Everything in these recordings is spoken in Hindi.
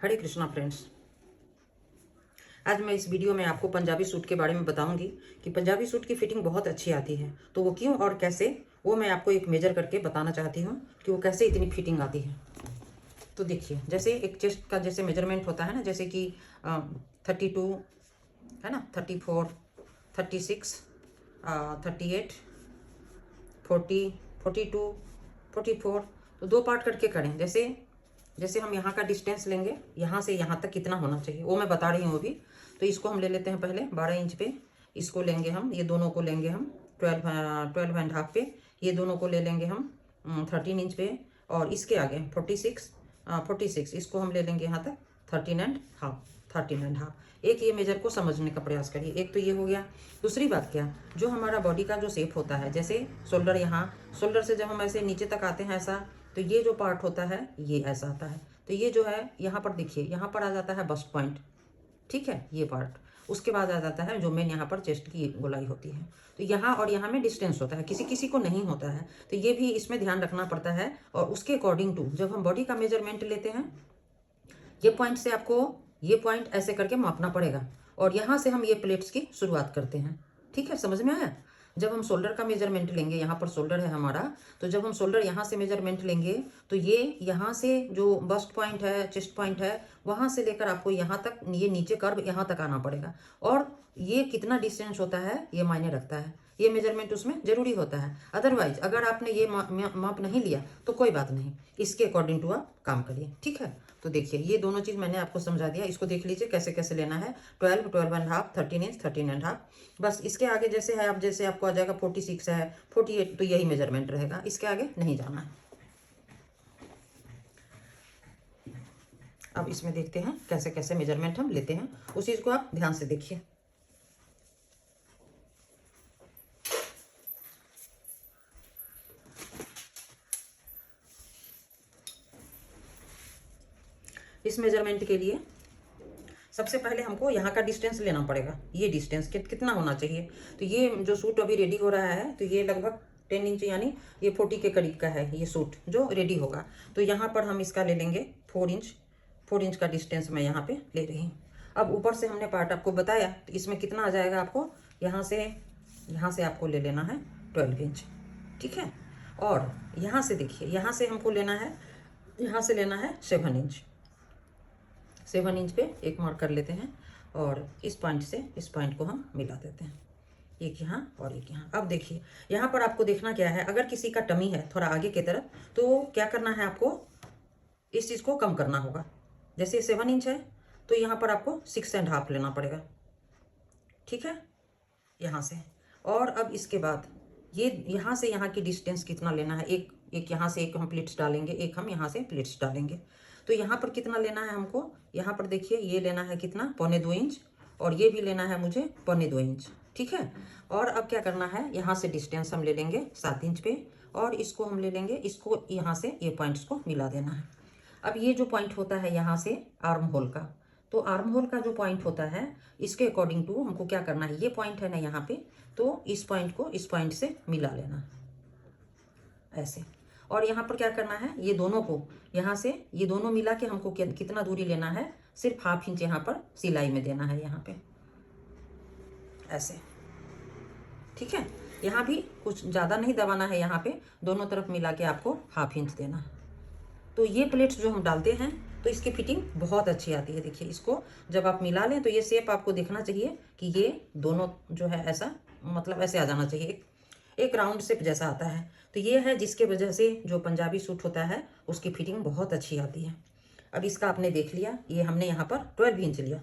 हरे कृष्णा फ्रेंड्स। आज मैं इस वीडियो में आपको पंजाबी सूट के बारे में बताऊंगी कि पंजाबी सूट की फिटिंग बहुत अच्छी आती है। तो वो क्यों और कैसे, वो मैं आपको एक मेजर करके बताना चाहती हूँ कि वो कैसे इतनी फिटिंग आती है। तो देखिए, जैसे एक चेस्ट का जैसे मेजरमेंट होता है ना, जैसे कि 32 है ना, 34, 36, 38, 40, 42, 44, तो दो पार्ट करके करें। जैसे जैसे हम यहाँ का डिस्टेंस लेंगे, यहाँ से यहाँ तक कितना होना चाहिए वो मैं बता रही हूँ अभी। तो इसको हम ले लेते हैं पहले 12 इंच पे, इसको लेंगे हम, ये दोनों को लेंगे हम 12.5 पे, ये दोनों को ले लेंगे हम 13 इंच पे, और इसके आगे 46, इसको हम ले लेंगे यहाँ तक 13.5। एक ये मेजर को समझने का प्रयास करिए। एक तो ये हो गया। दूसरी बात क्या, जो हमारा बॉडी का जो शेप होता है, जैसे शोल्डर, यहाँ शोल्डर से जब हम ऐसे नीचे तक आते हैं ऐसा, तो ये जो पार्ट होता है ये ऐसा आता है। तो ये जो है यहाँ पर देखिए, यहाँ पर आ जाता है बस्ट पॉइंट, ठीक है, ये पार्ट। उसके बाद आ जाता है जो मेन यहाँ पर चेस्ट की गोलाई होती है। तो यहाँ और यहाँ में डिस्टेंस होता है, किसी किसी को नहीं होता है, तो ये भी इसमें ध्यान रखना पड़ता है। और उसके अकॉर्डिंग टू जब हम बॉडी का मेजरमेंट लेते हैं, ये पॉइंट से आपको ये पॉइंट ऐसे करके मापना पड़ेगा, और यहाँ से हम ये प्लेट्स की शुरुआत करते हैं। ठीक है, समझ में आया। जब हम शोल्डर का मेजरमेंट लेंगे, यहाँ पर शोल्डर है हमारा, तो जब हम शोल्डर यहाँ से मेजरमेंट लेंगे, तो ये यहाँ से जो बस्ट पॉइंट है, चेस्ट पॉइंट है, वहाँ से लेकर आपको यहाँ तक, ये नीचे कर्व यहाँ तक आना पड़ेगा। और ये कितना डिस्टेंस होता है ये मायने रखता है, ये मेजरमेंट उसमें जरूरी होता है। अदरवाइज अगर आपने ये माप नहीं लिया तो कोई बात नहीं, इसके अकॉर्डिंग टू आप काम करिए। ठीक है, तो देखिए ये दोनों चीज़ मैंने आपको समझा दिया। इसको देख लीजिए कैसे कैसे लेना है। 12, 12.5, 13 इंच, 13.5। बस इसके आगे जैसे है, अब जैसे आपको आ जाएगा 46 है, 48, तो यही मेजरमेंट रहेगा, इसके आगे नहीं जाना है। अब इसमें देखते हैं कैसे कैसे मेजरमेंट हम लेते हैं, उस चीज़ को आप ध्यान से देखिए। इस मेजरमेंट के लिए सबसे पहले हमको यहाँ का डिस्टेंस लेना पड़ेगा। ये डिस्टेंस कितना होना चाहिए। तो ये जो सूट अभी रेडी हो रहा है, तो ये लगभग 10 इंच यानी ये 40 के करीब का है ये सूट जो रेडी होगा। तो यहाँ पर हम इसका ले लेंगे 4 इंच का डिस्टेंस मैं यहाँ पे ले रही हूँ। अब ऊपर से हमने पार्ट आपको बताया, तो इसमें कितना आ जाएगा आपको, यहाँ से आपको ले लेना है 12 इंच। ठीक है, और यहाँ से देखिए, यहाँ से हमको लेना है, यहाँ से लेना है 7 इंच। 7 इंच पे एक मार्क कर लेते हैं, और इस पॉइंट से इस पॉइंट को हम मिला देते हैं, एक यहाँ और एक यहाँ। अब देखिए यहाँ पर आपको देखना क्या है, अगर किसी का टमी है थोड़ा आगे की तरफ, तो क्या करना है आपको, इस चीज़ को कम करना होगा। जैसे 7 इंच है, तो यहाँ पर आपको 6.5 लेना पड़ेगा। ठीक है, यहाँ से। और अब इसके बाद ये यहाँ से यहाँ की डिस्टेंस कितना लेना है, एक यहाँ से एक हम प्लेट्स डालेंगे, एक हम यहाँ से प्लेट्स डालेंगे। तो यहाँ पर कितना लेना है हमको, यहाँ पर देखिए ये लेना है कितना, 1.25 इंच, और ये भी लेना है मुझे 1.25 इंच। ठीक है, और अब क्या करना है, यहाँ से डिस्टेंस हम ले लेंगे 7 इंच पे, और इसको हम ले लेंगे, इसको यहाँ से ये पॉइंट्स को मिला देना है। अब ये जो पॉइंट होता है यहाँ से आर्म होल का, तो आर्म होल का जो पॉइंट होता है, इसके अकॉर्डिंग टू हमको क्या करना है, ये पॉइंट है ना यहाँ पे, तो इस पॉइंट को इस पॉइंट से मिला लेना ऐसे। और यहाँ पर क्या करना है, ये दोनों को यहाँ से ये दोनों मिला के हमको कितना दूरी लेना है, सिर्फ 1/2 इंच यहाँ पर सिलाई में देना है, यहाँ पे ऐसे। ठीक है, यहाँ भी कुछ ज़्यादा नहीं दबाना है, यहाँ पे दोनों तरफ मिला के आपको 1/2 इंच देना है। तो ये प्लेट्स जो हम डालते हैं, तो इसकी फिटिंग बहुत अच्छी आती है। देखिए इसको जब आप मिला लें, तो ये शेप आपको देखना चाहिए कि ये दोनों जो है ऐसा, मतलब ऐसे आ जाना चाहिए, एक राउंड शेप जैसा आता है। तो ये है जिसके वजह से जो पंजाबी सूट होता है उसकी फिटिंग बहुत अच्छी आती है। अब इसका आपने देख लिया, ये हमने यहाँ पर 12 इंच लिया,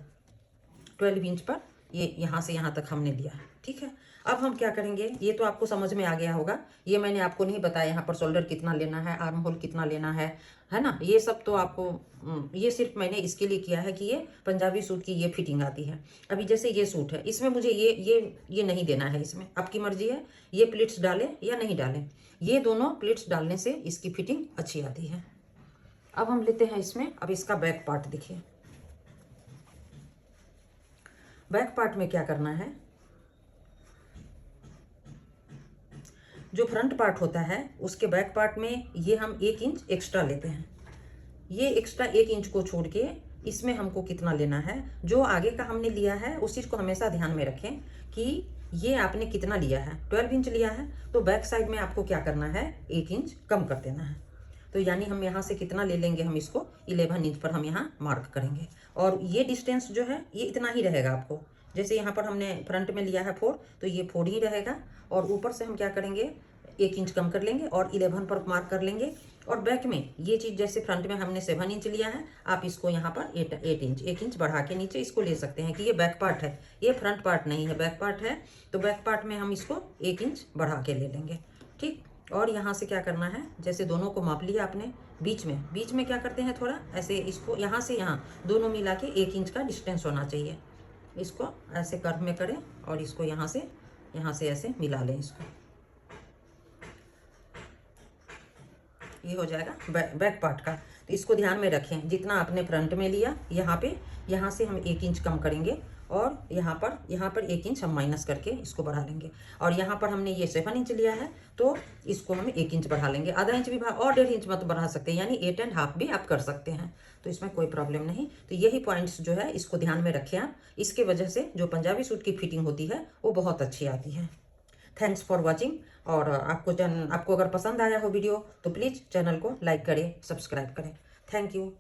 12 इंच पर ये यहाँ से यहाँ तक हमने लिया है। ठीक है, अब हम क्या करेंगे, ये तो आपको समझ में आ गया होगा। ये मैंने आपको नहीं बताया यहाँ पर शोल्डर कितना लेना है, आर्म होल कितना लेना है ना, ये सब तो आपको, ये सिर्फ मैंने इसके लिए किया है कि ये पंजाबी सूट की ये फिटिंग आती है। अभी जैसे ये सूट है, इसमें मुझे ये नहीं देना है, इसमें आपकी मर्जी है, ये प्लेट्स डालें या नहीं डालें। ये दोनों प्लेट्स डालने से इसकी फिटिंग अच्छी आती है। अब हम लेते हैं इसमें, अब इसका बैक पार्ट देखिए। बैक पार्ट में क्या करना है, जो फ्रंट पार्ट होता है उसके बैक पार्ट में ये हम 1 इंच एक्स्ट्रा लेते हैं। ये एक्स्ट्रा 1 इंच को छोड़ के इसमें हमको कितना लेना है, जो आगे का हमने लिया है उस चीज़ को हमेशा ध्यान में रखें कि ये आपने कितना लिया है। 12 इंच लिया है तो बैक साइड में आपको क्या करना है, 1 इंच कम कर देना है। तो यानी हम यहाँ से कितना ले लेंगे, हम इसको 11 इंच पर हम यहाँ मार्क करेंगे। और ये डिस्टेंस जो है ये इतना ही रहेगा आपको। जैसे यहाँ पर हमने फ्रंट में लिया है 4, तो ये 4 ही रहेगा। और ऊपर से हम क्या करेंगे, 1 इंच कम कर लेंगे और 11 पर मार्क कर लेंगे। और बैक में ये चीज़, जैसे फ्रंट में हमने 7 इंच लिया है, आप इसको यहाँ पर 8 इंच 1 इंच बढ़ा के नीचे इसको ले सकते हैं कि ये बैक पार्ट है, ये फ्रंट पार्ट नहीं है, बैक पार्ट है। तो बैक पार्ट में हम इसको 1 इंच बढ़ा के ले लेंगे। ठीक। और यहाँ से क्या करना है, जैसे दोनों को माप लिया आपने, बीच में क्या करते हैं, थोड़ा ऐसे इसको यहाँ से यहाँ दोनों मिला के 1 इंच का डिस्टेंस होना चाहिए। इसको ऐसे कर्व में करें और इसको यहाँ से ऐसे मिला लें इसको। ये हो जाएगा बैक पार्ट का। तो इसको ध्यान में रखें, जितना आपने फ्रंट में लिया यहाँ से हम 1 इंच कम करेंगे और यहाँ पर 1 इंच हम माइनस करके इसको बढ़ा लेंगे। और यहाँ पर हमने ये 7 इंच लिया है तो इसको हम 1 इंच बढ़ा लेंगे, आधा इंच भी और 1.5 इंच मत बढ़ा सकते हैं, यानी 8.5 भी आप कर सकते हैं। तो इसमें कोई प्रॉब्लम नहीं। तो यही पॉइंट्स जो है इसको ध्यान में रखें आप। इसके वजह से जो पंजाबी सूट की फिटिंग होती है वो बहुत अच्छी आती है। Thanks for watching. और आपको अगर पसंद आया हो वीडियो तो प्लीज़ चैनल को लाइक करें, सब्सक्राइब करें। Thank you.